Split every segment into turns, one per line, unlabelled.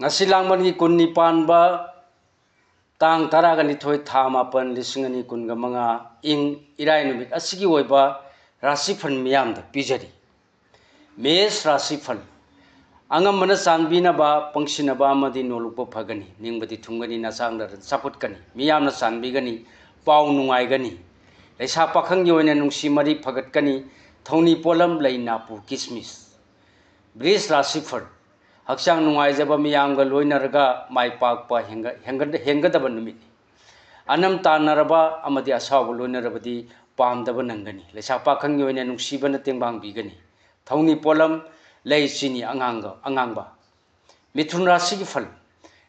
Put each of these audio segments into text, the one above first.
ngasi langman gi kunni panba tang taraga ni thoi tha mapan lisingani kunga manga ing irai numit asigi oiba rasifal miyam da pijari mes rasifal angam mana sanbina ba pangsina ba amadi nolukpa phagani ningbadi thumgani nasang da saput kani miyam na sanbi gani pau nungai gani leisa pakhang yoina nungsi mari phagat kani thoni polam leina pu kismis bris rasifal hakchang nungai jaba miyam ga loinarga mai pakpa hengadaba numit anam tanaraba amadi asaw loinarabadi pamdaba nangani leisa pakhang yoina nungsibana tengbang bigani thoni polam lei chini angangba mithun rasi gi phal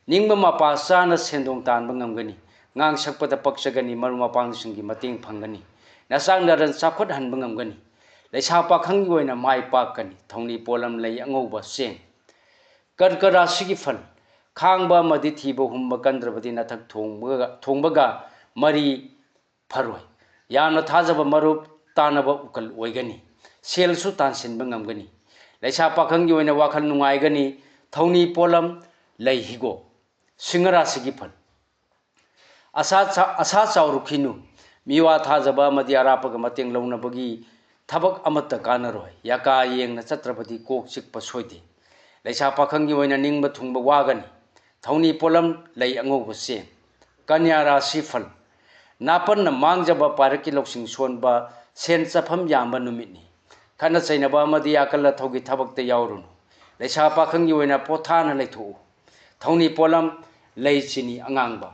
ningba mapa sana sendong tanba ngamgani ngang sakpada pakchagani maruma pangsingi mating phangani nasang naran sakhot hanba ngamgani leisa pakhang yoina mai pakani thoni polam lei angauba seng karka rasi gi phal khangba madi thiba humba kandrabadi nathak thongbaga mari pharoi yamna thajaba marup tanaba ukal oigani selsu tansinba ngamgani leisa pakhang yoina wakhal nungai gani thoni polam lei higo singara sigi phal asa chawrukhinu miwa thajaba madi arapaga mateng launabagi thabak amatta kanaroi yaka yengna chatrabadi kok chikpa soide leisa pakhang yoina ningba thungba wagani thoni polam lei angauba seng kanya rasi phal napan na mangjaba paraki loksing sonba sen chafam yamba numitni khana chainaba amadi akalla thogi thabakta yaurunu leisa pakhang yoina pothana leithu thoni polam lei chini angangba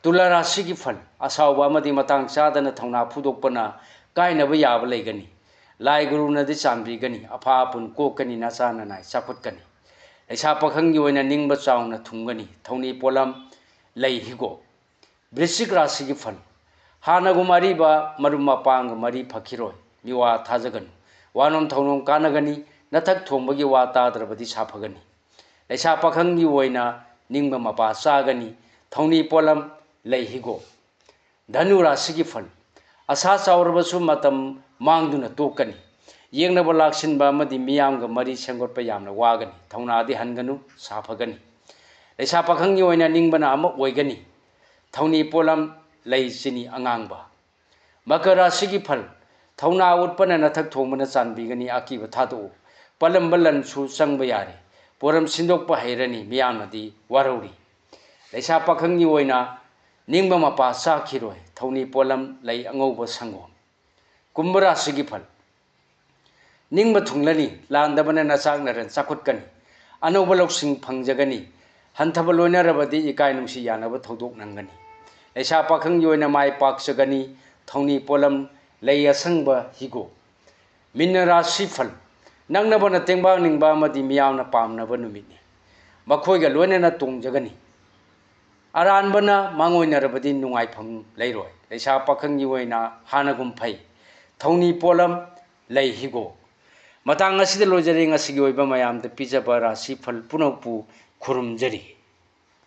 tula rasi gi phal asawba amadi matang chadana thongna phudokpana kainaba yaba leigani lai guru na di chambi gani apha pun kokani na chana nai chaputkani leisa pakhang yoina ningba chawna thumgani thoni polam lei higo brisik rasi gi phal hana gumari ba maruma pang mari phakiroi miwa thajagani wanom thaunom kanagani nathak thombagi wa tadrabadi saphagani leisa pakhang yoina ningba mapa chagani thoni polam lei higo dhanu rasi gi phal asa chawrabasu matam mangduna tokani yengnaba laksinba amadi miyamga mari sengotpa yamna wagani thaunadi hanganu saphagani leisa pakhang yoina ningbana ama oigani thoni polam lei chini angangba makar rasi gi phal thauna utpana nathak thongmana chanbigani akiba thadu palambalan su changba yare poram sindokpa hairani miyamnadi warauri leisa pakhang yoina ningba mapa chakhiroi thoni polam lei angauba sango kumbara sigi phal ningba thunglani landabana nasang naran chakutkani anauba loksing phangjagani hanthaba loinarabadi ikai nungsi yanaba thodok nangani leisa pakhang yoina mai pakchagani thoni polam lei asangba higo minna rasi phal nangnabana tengbang ningba amadi miyamna pamnaba numitni makhoiga loinana tongjagani aranbana mangoinarabadi nungaifam leiroi leisa pakhang yoina hanagum phai thoni polam lei higo matang asida lojari ngasi oiba mayam da pijaba rasi phal punaupu khurumjari